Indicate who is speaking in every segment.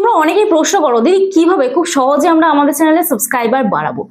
Speaker 1: তোমরা অনেকেই প্রশ্ন করো দিদি কিভাবে খুব সহজে আমরা আমাদের চ্যানেলে সাবস্ক্রাইবার বাড়াবো।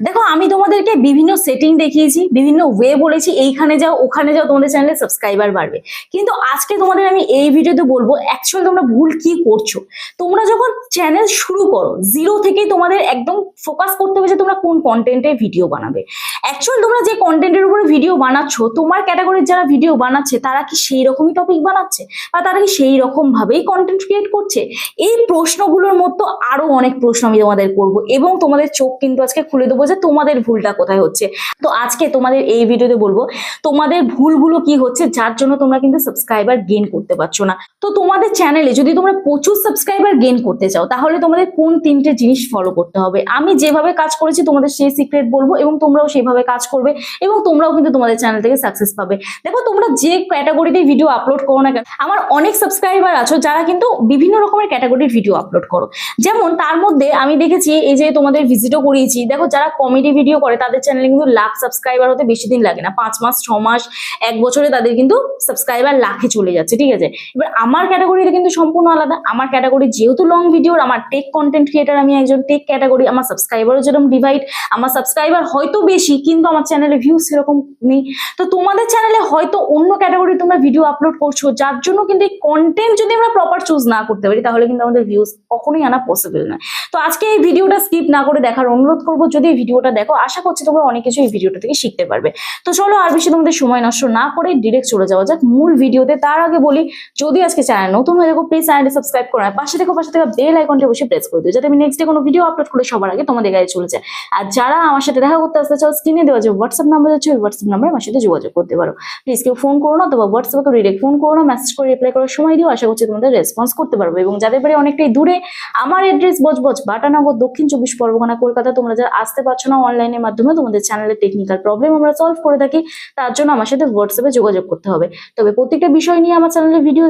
Speaker 1: দেখো আমি তোমাদেরকে বিভিন্ন সেটিং দেখিয়েছি, বিভিন্ন ওয়ে বলেছি এইখানে যাও ওখানে যাও তোমাদের চ্যানেলে সাবস্ক্রাইবার বাড়বে, কিন্তু আজকে তোমাদের আমি এই ভিডিওতে বলবো অ্যাকচুয়ালি তোমরা ভুল কি করছো। তোমরা যখন চ্যানেল শুরু করো জিরো থেকেই তোমাদের একদম ফোকাস করতে হবে যে তোমরা কোন কন্টেন্টে ভিডিও বানাবে। অ্যাকচুয়ালি তোমরা যে কন্টেন্টের উপরে ভিডিও বানাচ্ছ, তোমার ক্যাটাগরির যারা ভিডিও বানাচ্ছে তারা কি সেই রকমই টপিক বানাচ্ছে বা তারা কি সেই রকম ভাবেই কন্টেন্ট ক্রিয়েট করছে? এই প্রশ্নগুলোর মতো আরো অনেক প্রশ্ন আমি তোমাদের করব এবং তোমাদের চোখ কিন্তু আজকে খুলে দেবো যে তোমাদের ভুলটা কোথায় হচ্ছে। তো আজকে তোমাদের এই ভিডিওতে বলবো তোমাদের ভুলগুলো কি হচ্ছে যার জন্য তোমরা কিন্তু সাবস্ক্রাইবার গেইন করতে পারছো না। তো তোমাদের চ্যানেলে যদি তোমরা প্রচুর সাবস্ক্রাইবার গেইন করতে চাও তাহলে তোমাদের কোন তিনটে জিনিস ফলো করতে হবে। আমি যেভাবে কাজ করেছি তোমাদের সেই সিক্রেট বলবো এবং তোমরাও সেভাবে কাজ করবে এবং তোমরাও কিন্তু তোমাদের চ্যানেল থেকে সাকসেস পাবে। দেখো তোমরা যে ক্যাটাগরিতে ভিডিও আপলোড করো না কেন, আমার অনেক সাবস্ক্রাইবার আছো যারা কিন্তু বিভিন্ন রকমের ক্যাটাগরির ভিডিও আপলোড করো। যেমন তার মধ্যে আমি দেখেছি এই যে তোমাদের ভিজিটও করিয়েছি, দেখো যারা কমেডি ভিডিও করে তাদের চ্যানেলে কিন্তু লাখ সাবস্ক্রাইবার হতে বেশি দিন লাগে না, 5 মাস 6 মাস 1 বছরে তাদের কিন্তু সাবস্ক্রাইবার লাখে চলে যাচ্ছে। ঠিক আছে, এবার আমার ক্যাটাগরিটা কিন্তু সম্পূর্ণ আলাদা। আমার ক্যাটাগরি যেহেতু লং ভিডিওর, আমার টেক কন্টেন্ট ক্রিয়েটার, আমি একজন টেক ক্যাটাগরি, আমার সাবস্ক্রাইবারও যেরকম ডিভাইড, আমার সাবস্ক্রাইবার হয়তো বেশি কিন্তু আমার চ্যানেলে ভিউজ সেরকম নেই। তো তোমাদের চ্যানেলে হয়তো অন্য ক্যাটাগরি তোমরা ভিডিও আপলোড করছো, যার জন্য কিন্তু এই কন্টেন্ট যদি আমরা প্রপার চুজ না করতে পারি তাহলে কিন্তু আমাদের ভিউজ কখনোই আনা পসিবল নয়। তো আজকে এই ভিডিওটা স্কিপ না করে দেখার অনুরোধ করবো। যদি এই ভিডিওটা দেখো আশা করছি তোমরা অনেক কিছু এই ভিডিওটা থেকে শিখতে পারবে। তো চলো আর বেশি তোমাদের সময় নষ্ট না করে ডিরেক্ট চলে যাওয়া যাক মূল ভিডিওতে। তার আগে বলি, যদি আজকে চ্যানেল নতুন হয়ে থাকো প্লিজ চ্যানেলটি সাবস্ক্রাইব করো, পাশে থেকে বেল আইকনটি বসে প্রেস করে দিও যাতে আমি নেক্সট ডে কোনো ভিডিও আপলোড করলে সবার আগে তোমাদের গায়ে চলে যায়। আর যারা আমার সাথে দেখা করতে আসতে চাও স্ক্রিনে দেওয়া যে হোয়াটসঅ্যাপ নাম্বার আছে ওই হোয়াটসঅ্যাপ নাম্বারে আমার সাথে যোগাযোগ করতে পারো। প্লিজ কেউ ফোন করো না, অথবা হোয়াটসঅ্যাপে ডিরেক্ট ফোন করো না, মেসেজ করে রিপ্লাই করার সময় দিও। আশা করছি তোমাদের রেসপন্স করতে পারবো। এবং যাদের বাড়ি অনেকটাই দূরে, আমার অ্যাড্রেস বজবজ বাটানগর, দক্ষিণ 24 পরগনা, কলকাতা। তোমরা যারা আসতে পারছো না অনলাইনের মাধ্যমে, তোমাদের চ্যানেলের টেকনিক্যাল প্রবলেম আমরা সলভ করে থাকি, তার জন্য আমার সাথে হোয়াটসঅ্যাপে যোগাযোগ করতে হবে। তবে প্রত্যেকটা বিষয় নিয়ে আমার চ্যানেলে ভিডিও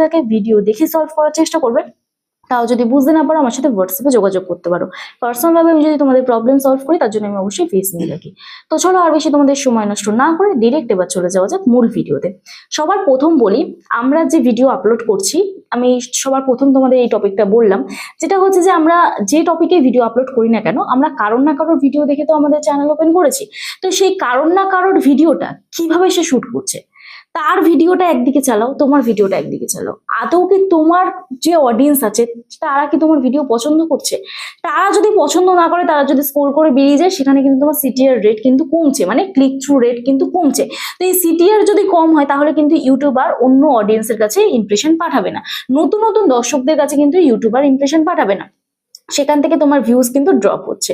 Speaker 1: দেখে সলভ করার চেষ্টা করবে। তাও যদি বুঝতে না পারো আমার সাথে হোয়াটসঅ্যাপে যোগাযোগ করতে পারো। পার্সোনাল ভাবে আমি যদি তোমাদের প্রবলেম সলভ করি তার জন্য আমি অবশ্যই ফিস নিয়ে রাখি। তো চলো আর বেশি তোমাদের সময় নষ্ট না করে ডিরেক্ট এবার চলে যাওয়া যাক মূল ভিডিওতে। সবার প্রথম বলি, আমরা যে ভিডিও আপলোড করছি, আমি সবার প্রথম তোমাদের এই টপিকটা বললাম, যেটা হচ্ছে যে আমরা যে টপিকে ভিডিও আপলোড করি না কেন, আমরা কারোর না কারোর ভিডিও দেখে তো আমাদের চ্যানেল ওপেন করেছি। তো সেই কারোর না কারোর ভিডিওটা কিভাবে সে শুট করছে, তার ভিডিওটা একদিকে চালাও, তোমার ভিডিওটা একদিকে চালাও। আদৌ কি তোমার যে অডিয়েন্স আছে তারা কি তোমার ভিডিও পছন্দ করছে? তারা যদি পছন্দ না করে, তারা যদি স্ক্রল করে বেরিয়ে যায়, সেখানে কিন্তু তোমার সিটিআর রেট কিন্তু কমছে, মানে ক্লিক থ্রু রেট কিন্তু কমছে। তো এই সিটিআর যদি কম হয় তাহলে কিন্তু ইউটিউবার অন্য অডিয়েন্সের কাছে ইমপ্রেশন পাঠাবে না, নতুন নতুন দর্শকদের কাছে কিন্তু ইউটিউবার ইমপ্রেশন পাঠাবে না, সেখান থেকে তোমার ভিউজ কিন্তু ড্রপ হচ্ছে।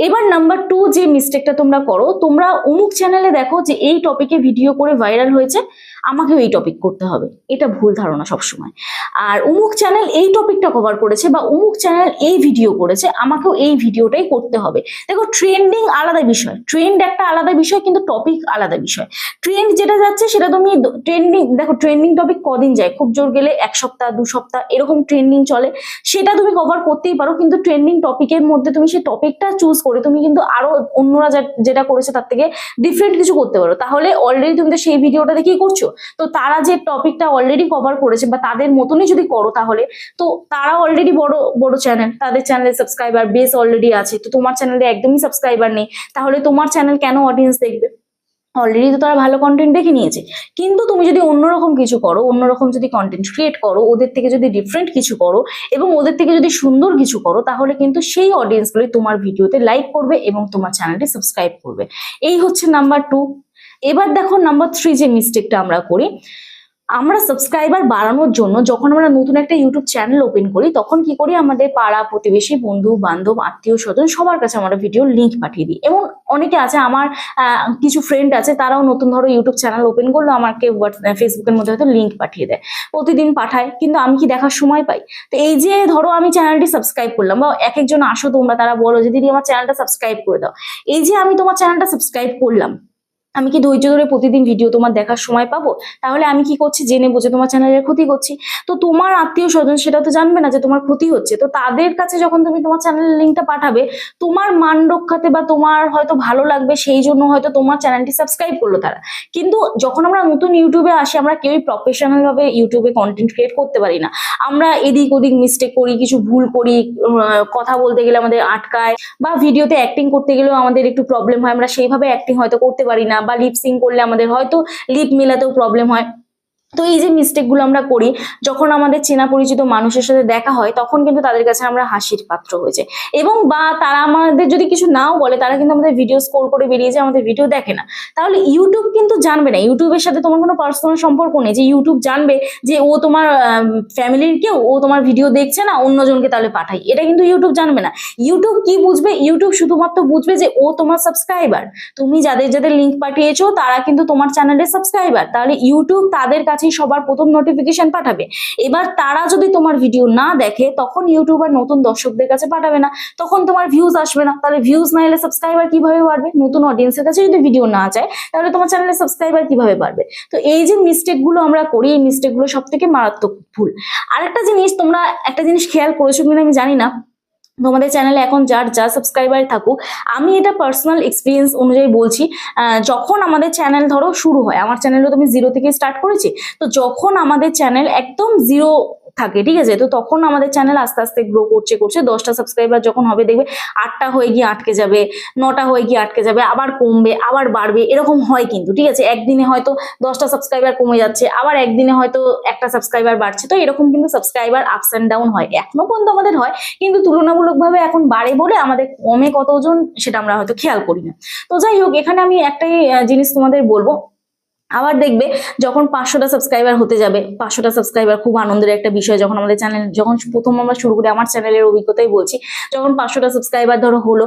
Speaker 1: এবার নাম্বার 2 যে মিস্টেকটা তোমরা করো, তোমরা অমুক চ্যানেলে দেখো যে এই টপিকে ভিডিও করে ভাইরাল হয়েছে, আমাকেও এই টপিক করতে হবে, এটা ভুল ধারণা সবসময়। আর অমুক চ্যানেল এই টপিকটা কভার করেছে বা অমুক চ্যানেল এই ভিডিও করেছে, আমাকেও এই ভিডিওটাই করতে হবে। দেখো ট্রেন্ডিং আলাদা বিষয়, ট্রেন্ড একটা আলাদা বিষয়, কিন্তু টপিক আলাদা বিষয়। ট্রেন্ড যেটা যাচ্ছে সেটা তুমি ট্রেন্ডিং, দেখো ট্রেন্ডিং টপিক কদিন যায়, খুব জোর গেলে 1 সপ্তাহ 2 সপ্তাহ এরকম ট্রেন্ডিং চলে, সেটা তুমি কভার করতেই পারো। কিন্তু ট্রেন্ডিং টপিকের মধ্যে তুমি সেই টপিকটা চুজ করে তুমি কিন্তু আরো অন্যরা যেটা করেছে তার থেকে ডিফারেন্ট কিছু করতে পারো। তাহলে অলরেডি তুমি তো সেই ভিডিওটা দেখেই করছো, তো তারা যে টপিকটা অলরেডি কভার করেছে বা তাদের মতনই যদি করো তাহলে তো তারা অলরেডি বড় বড় চ্যানেল, তাদের চ্যানেলে সাবস্ক্রাইবার বেস অলরেডি আছে, তো তোমার চ্যানেলে একদমই সাবস্ক্রাইবার নেই, তাহলে তোমার চ্যানেল কেন অডিয়েন্স দেখবে? অলরেডি তো তারা ভালো কন্টেন্ট দেখে নিয়েছে। কিন্তু তুমি যদি অন্যরকম কিছু করো, অন্যরকম যদি কন্টেন্ট ক্রিয়েট করো, ওদের থেকে যদি ডিফারেন্ট কিছু করো এবং ওদের থেকে যদি সুন্দর কিছু করো, তাহলে কিন্তু সেই অডিয়েন্সগুলি তোমার ভিডিওতে লাইক করবে এবং তোমার চ্যানেলটি সাবস্ক্রাইব করবে। এই হচ্ছে নাম্বার 2। এবার দেখো নাম্বার 3 যে মিস্টেকটা আমরা করি, আমরা সাবস্ক্রাইবার বাড়ানোর জন্য যখন আমরা নতুন একটা ইউটিউব চ্যানেল ওপেন করি তখন কি করি, আমাদের পাড়া প্রতিবেশী বন্ধু বান্ধব আত্মীয় স্বজন সবার কাছে আমরা ভিডিও লিঙ্ক পাঠিয়ে দিই। এবং অনেকে আছে, আমার কিছু ফ্রেন্ড আছে, তারাও নতুন ধরো ইউটিউব চ্যানেল ওপেন করলো, আমাকে ফেসবুকের মধ্যে হয়তো লিঙ্ক পাঠিয়ে দেয়, প্রতিদিন পাঠায়, কিন্তু আমি কি দেখার সময় পাই? তো এই যে ধরো আমি চ্যানেলটি সাবস্ক্রাইব করলাম, বা একজন আসো তোমরা, তারা বলো যে দিদি আমার চ্যানেলটা সাবস্ক্রাইব করে দাও, এই যে আমি তোমার চ্যানেলটা সাবস্ক্রাইব করলাম, আমি কি ধৈর্য ধরে প্রতিদিন ভিডিও তোমার দেখার সময় পাবো? তাহলে আমি কি করছি, জেনে বুঝে তোমার চ্যানেলের ক্ষতি করছি। তো তোমার আত্মীয় স্বজন সেটা তো জানবে না যে তোমার ক্ষতি হচ্ছে। তো তাদের কাছে যখন তুমি তোমার চ্যানেলের লিঙ্কটা পাঠাবে, তোমার মান রক্ষাতে বা তোমার হয়তো ভালো লাগবে সেই জন্য হয়তো তোমার চ্যানেলটি সাবস্ক্রাইব করলো তারা। কিন্তু যখন আমরা নতুন ইউটিউবে আসি, আমরা কেউই প্রফেশনাল ভাবে ইউটিউবে কন্টেন্ট ক্রিয়েট করতে পারি না। আমরা এদিক ওদিক মিস্টেক করি, কিছু ভুল করি, কথা বলতে গেলে আমাদের আটকায়, বা ভিডিওতে অ্যাক্টিং করতে গেলেও আমাদের একটু প্রবলেম হয়, আমরা সেইভাবে অ্যাক্টিং হয়তো করতে পারি না, বা লিপ সিং করলে আমাদের হয়তো লিপ মেলাতেও প্রবলেম হয়। তো এই যে মিস্টেক গুলো আমরা করি, যখন আমাদের চেনা পরিচিত মানুষের সাথে দেখা হয়, তখন কিন্তু তাদের কাছে আমরা হাসির পাত্র হয়েছে। এবং বা তারা আমাদের যদি কিছু নাও বলে, তারা কিন্তু আমাদের ভিডিও স্ক্রল করে বেরিয়ে যায়, আমাদের ভিডিও দেখে না। তাহলে ইউটিউব কিন্তু জানবে না, ইউটিউবের সাথে তোমার কোনো পার্সোনাল সম্পর্ক নেই যে ইউটিউব জানবে যে ও তোমার ফ্যামিলির কেউ, ও তোমার ভিডিও দেখছে না, অন্যজনকে তাহলে পাঠাই, এটা কিন্তু ইউটিউব জানবে না। ইউটিউব কি বুঝবে? ইউটিউব শুধুমাত্র বুঝবে যে ও তোমার সাবস্ক্রাইবার, তুমি যাদের যাদের লিঙ্ক পাঠিয়েছো তারা কিন্তু তোমার চ্যানেলের সাবস্ক্রাইবার। তাহলে ইউটিউব তাদের কাছে সবার প্রথম নোটিফিকেশন পাঠাবে। এবার তারা যদি তোমার ভিডিও না দেখে, তখন ইউটিউবার নতুন দর্শকদের কাছে পাঠাবে না, তখন তোমার ভিউজ আসবে না। তাহলে ভিউজ না এলে সাবস্ক্রাইবার কিভাবে বাড়বে? নতুন অডিয়েন্সের কাছে যদি ভিডিও না যায়, তাহলে তোমার চ্যানেলে সাবস্ক্রাইবার কিভাবে বাড়বে? তো এই যে মিস্টেক গুলো আমরা করি, এই মিস্টেক গুলো সব থেকে মারাত্মক ভুল। আরেকটা জিনিস, তোমরা একটা জিনিস খেয়াল করেছো কিনা আমি জানি না, তোমাদের চ্যানেলে এখন যার যা সাবস্ক্রাইবার থাকুক, আমি এটা পার্সোনাল এক্সপিরিয়েন্স অনুযায়ী বলছি, যখন আমাদের চ্যানেল ধরো শুরু হয়, আমার চ্যানেলও তো আমি জিরো থেকে স্টার্ট করেছি, তো যখন আমাদের চ্যানেল একদম জিরো থাকে, ঠিক আছে, তো তখন আমাদের চ্যানেল আস্তে আস্তে গ্রো করছে করছে 10টা সাবস্ক্রাইবার যখন হবে, দেখবে 8টা হয়ে গিয়ে আটকে যাবে, 9টা হয়ে গিয়ে আটকে যাবে, আবার কমবে, আবার বাড়বে, এরকম হয় কিন্তু, ঠিক আছে। একদিনে হয়তো 10টা সাবস্ক্রাইবার কমে যাচ্ছে, আবার একদিনে হয়তো একটা সাবস্ক্রাইবার বাড়ছে। তো এরকম কিন্তু সাবস্ক্রাইবার আপস অ্যান্ড ডাউন হয়, এখনো পর্যন্ত আমাদের হয়, কিন্তু তুলনামূলকভাবে এখন বাড়ে বলে আমাদের কমে কতজন সেটা আমরা হয়তো খেয়াল করি না। তো যাই হোক, এখানে আমি একটাই জিনিস তোমাদের বলবো, আবার দেখবে যখন 500টা সাবস্ক্রাইবার হতে যাবে, 500টা সাবস্ক্রাইবার খুব আনন্দের একটা বিষয়। যখন আমাদের চ্যানেল, যখন প্রথম আমরা শুরু করি, আমার চ্যানেলের অভিজ্ঞতাই বলছি, যখন 500টা সাবস্ক্রাইবার ধরো হলো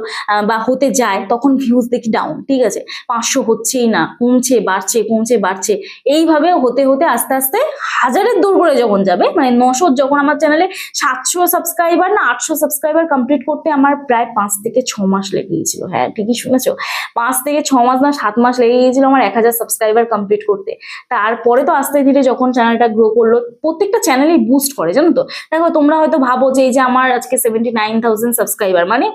Speaker 1: বা হতে যায়, তখন ভিউজ দেখি ডাউন, ঠিক আছে, 500 হচ্ছেই না, কমছে বাড়ছে, কমছে বাড়ছে, এইভাবে হতে হতে আস্তে আস্তে হাজারের দৌড় করে যখন যাবে, মানে 900, যখন আমার চ্যানেলে 700 সাবস্ক্রাইবার না 800 সাবস্ক্রাইবার কমপ্লিট করতে আমার প্রায় 5 থেকে 6 মাস লেগে গিয়েছিল। হ্যাঁ, ঠিকই শুনেছো, 5 থেকে 6 মাস না 7 মাস লেগে গিয়েছিল আমার 1000 সাবস্ক্রাইবার কমপ্লিট করতে। তারপরে তো আস্তে ধীরে যখন চ্যানেলটা গ্রো করলো, প্রত্যেকটা চ্যানেলই বুস্ট করে, জানো তো। দেখো, তোমরা হয়তো ভাবো যে এই যে আমার আজকে 79,000 সাবস্ক্রাইবার, মানে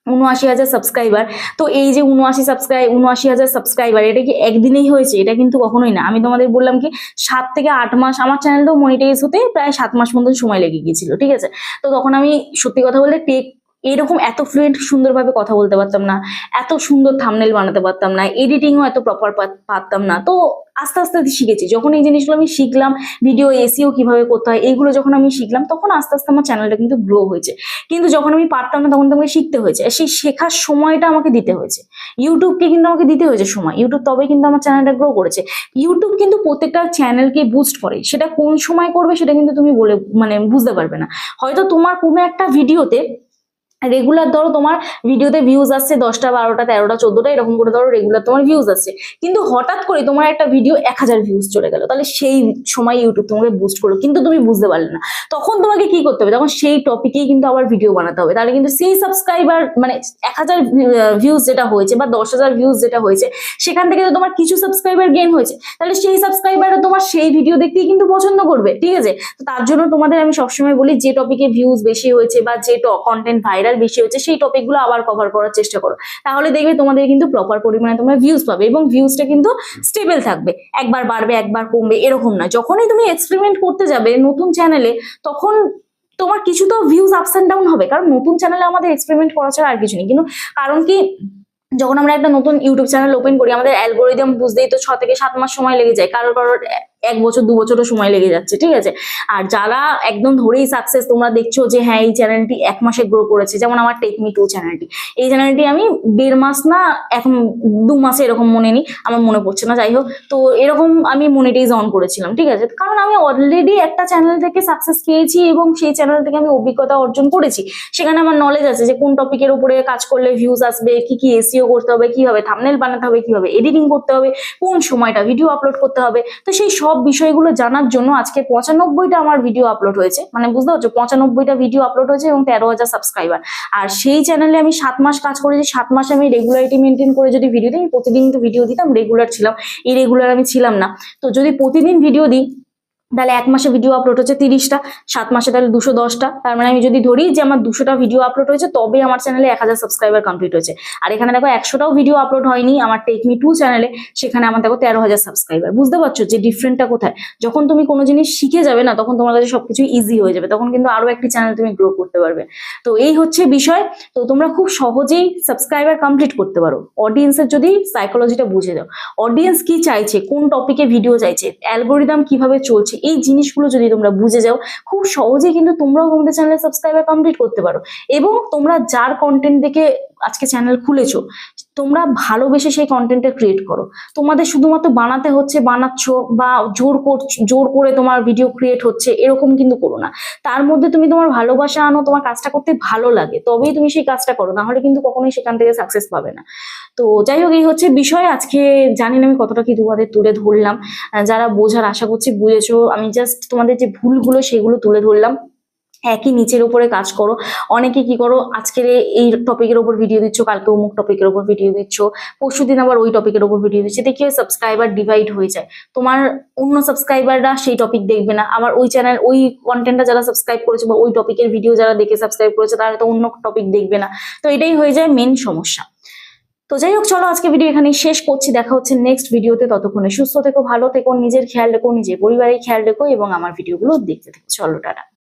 Speaker 1: 79,000 সাবস্ক্রাইবার, তো এই যে 79,000 সাবস্ক্রাইবার, এটা কি একদিনেই হয়েছে? এটা কিন্তু কখনোই না। আমি তোমাদের বললাম কি, 7 থেকে 8 মাস, আমার চ্যানেলটাও মনিটাইজ হতে প্রায় 7 মাস মতন সময় লেগে গিয়েছিল, ঠিক আছে। তো তখন আমি সত্যি কথা বলতে এরকম এত ফ্লুয়েন্ট সুন্দরভাবে কথা বলতে পারতাম না, এত সুন্দর থাম্বনেল বানাতে পারতাম না, এডিটিংও এত প্রপার পারতাম না। তো আস্তে আস্তে শিখেছি, যখন এই জিনিসগুলো আমি শিখলাম, ভিডিও এসিও কিভাবে করতে হয়, এইগুলো যখন আমি শিখলাম, তখন আস্তে আস্তে আমার চ্যানেলটা কিন্তু গ্রো হয়েছে। কিন্তু যখন আমি পারতাম না, তখন তো আমাকে শিখতে হয়েছে, সেই শেখার সময়টা আমাকে দিতে হয়েছে, ইউটিউবকে কিন্তু আমাকে দিতে হয়েছে সময়। ইউটিউব তবেই কিন্তু আমার চ্যানেলটা গ্রো করেছে। ইউটিউব কিন্তু প্রত্যেকটা চ্যানেলকে বুস্ট করে, সেটা কোন সময় করবে সেটা কিন্তু তুমি বলে মানে বুঝতে পারবে না। হয়তো তোমার কোনো একটা ভিডিওতে রেগুলার, ধরো তোমার ভিডিওতে ভিউজ আসছে 10টা 12টা 13টা 14টা, এরকম করে ধরো রেগুলার তোমার ভিউজ আসছে, কিন্তু হঠাৎ করে তোমার একটা ভিডিও 1000 ভিউজ চলে গেল, তাহলে সেই সময় ইউটিউব তোমাকে বুস্ট করলো, কিন্তু তুমি বুঝতে পারলে না। তখন তোমাকে কি করতে হবে? তখন সেই টপিকেই কিন্তু আবার ভিডিও বানাতে হবে, তাহলে কিন্তু সেই সাবস্ক্রাইবার, মানে 1000 ভিউজ যেটা হয়েছে বা 10,000 ভিউজ যেটা হয়েছে, সেখান থেকে তো তোমার কিছু সাবস্ক্রাইবার গেইন হয়েছে, তাহলে সেই সাবস্ক্রাইবাররা তোমার সেই ভিডিও দেখতেই কিন্তু পছন্দ করবে, ঠিক আছে। তো তার জন্য তোমাদের আমি সবসময় বলি, যে টপিকে ভিউজ বেশি হয়েছে বা যে কন্টেন্ট ভাইরাল বেশি হচ্ছে, সেই টপিকগুলো আবার কভার করার চেষ্টা করো, তাহলে দেখবে তোমাদের কিন্তু প্রপার পরিমাণে তোমরা ভিউজ পাবে, এবং ভিউজটা কিন্তু স্টেবল থাকবে, একবার বাড়বে একবার কমবে এরকম না। যখনই তুমি এক্সপেরিমেন্ট করতে যাবে নতুন চ্যানেলে, তখন তোমার কিছু তো ভিউজ আপস এন্ড ডাউন হবে, কারণ নতুন চ্যানেলে আমাদের এক্সপেরিমেন্ট করা ছাড়া আর কিছু নেই। কিন্তু কারণ কি, যখন আমরা একটা নতুন ইউটিউব চ্যানেল ওপেন করি, আমাদের অ্যালগোরিদম বুঝতেই তো 6 থেকে 7 মাস সময় লেগে যায়, কারোর 1 বছর 2 বছরও সময় লেগে যাচ্ছে, ঠিক আছে। আর যারা একদম ধরেই সাকসেস, তোমরা দেখছো যে হ্যাঁ এই চ্যানেলটি 1 মাসে গ্রো করেছে, যেমন আমার টেকমি 2 চ্যানেলটি, এই চ্যানেলটি আমি 1.5 মাস না এখন 2 মাসে, এরকম মনে নেই, আমার মনে পড়ছে না, যাই হোক, তো এরকম আমি মনিটাইজ অন করেছিলাম, ঠিক আছে, কারণ আমি অলরেডি একটা চ্যানেল থেকে সাকসেস পেয়েছি এবং সেই চ্যানেল থেকে আমি অভিজ্ঞতা অর্জন করেছি, সেখানে আমার নলেজ আছে যে কোন টপিকের উপরে কাজ করলে ভিউজ আসবে, কি কি এসইও করতে হবে, কিভাবে থাম্বনেল বানাতে হবে, কিভাবে এডিটিং করতে হবে, কোন সময়টা ভিডিও আপলোড করতে হবে। তো সেই সব সব বিষয়গুলো জানার জন্য আজকে 95টা আমার ভিডিও আপলোড হয়েছে, মানে বুঝতে পারছো 95টা ভিডিও আপলোড হয়েছে এবং 13,000 সাবস্ক্রাইবার। আর সেই চ্যানেলে আমি 7 মাস কাজ করেছি, 7 মাসে আমি রেগুলারিটি মেনটেন করে যদি ভিডিও দিই, প্রতিদিন তো ভিডিও দিতাম, রেগুলার ছিলাম, ইরেগুলার আমি ছিলাম না। তো যদি প্রতিদিন ভিডিও দিই তাহলে 1 মাসে ভিডিও আপলোড হচ্ছে 30টা, 7 মাসে তাহলে 210টা, তার মানে আমি যদি ধরি যে আমার 200টা ভিডিও আপলোড হয়েছে তবে আমার চ্যানেলে 1000 সাবস্ক্রাইবার কমপ্লিট হয়েছে। আর এখানে দেখো 100টাও ভিডিও আপলোড হয়নি আমার টেকমি 2 চ্যানেলে, সেখানে আমার দেখো 13,000 সাবস্ক্রাইবার। বুঝতে পারছো যে ডিফারেন্টটা কোথায়? যখন তুমি কোনো জিনিস শিখে যাবে না তখন তোমার কাছে সবকিছু ইজি হয়ে যাবে, তখন কিন্তু আরো একটি চ্যানেল তুমি গ্রো করতে পারবে। তো এই হচ্ছে বিষয়। তো তোমরা খুব সহজেই সাবস্ক্রাইবার কমপ্লিট করতে পারো অডিয়েন্সের যদি সাইকোলজিটা বুঝে যাও, অডিয়েন্স কি চাইছে, কোন টপিকে ভিডিও চাইছে, অ্যালগোরিদম কিভাবে চলছে, এই জিনিসগুলো যদি তোমরা বুঝে যাও খুব সহজেই কিন্তু তোমরাও তোমাদের চ্যানেলে সাবস্ক্রাইবার কমপ্লিট করতে পারো। এবং তোমরা যার কন্টেন্ট দেখে আজকে চ্যানেল খুলেছো তোমরা ভালোবেসে সেই কন্টেন্টটা ক্রিয়েট করো। তোমাদের শুধুমাত্র বানাতে হচ্ছে, বানাচ্ছ বা জোর করে তোমার ভিডিও ক্রিয়েট হচ্ছে এরকম কিন্তু করো না। তার মধ্যে তুমি তোমার ভালোবাসা আনো, তোমার কাজটা করতে ভালো লাগে তবেই তুমি সেই কাজটা করো, না হলে কিন্তু কখনোই সেখান থেকে সাকসেস পাবে না। তো যাই হোক, এই হচ্ছে বিষয়। আজকে জানি না আমি কতটা কি তোমাদের তুলে ধরলাম, যারা বোঝার আশা করছি বুঝেছো। আমি জাস্ট তোমাদের যে ভুলগুলো সেগুলো তুলে ধরলাম। একই নিচের উপরে কাজ করো। অনেকে কি করো, আজকের এই টপিকের উপর ভিডিও দিচ্ছ, কালকে অমুক টপিকের উপর ভিডিও দিচ্ছ, পরশুদিন আবার ওই টপিকের উপর ভিডিও দিচ্ছে, দেখি সাবস্ক্রাইবার ডিভাইড হয়ে যায়। তোমার অন্য সাবস্ক্রাইবাররা সেই টপিক দেখবে না, আবার ওই চ্যানেল ওই কন্টেন্টটা যারা সাবস্ক্রাইব করেছে বা ওই টপিকের ভিডিও যারা দেখে সাবস্ক্রাইব করেছে তারা তো অন্য টপিক দেখবে না। তো এটাই হয়ে যায় মেন সমস্যা। তো যাই হোক, চলো আজকে ভিডিও এখানেই শেষ করছি। দেখা হচ্ছে নেক্সট ভিডিওতে। ততক্ষণে সুস্থ থেকো, ভালো থেকো, নিজের খেয়াল রেখো, নিজের পরিবারের খেয়াল রেখো এবং আমার ভিডিওগুলো দেখতে থেকো। চলো টাটা।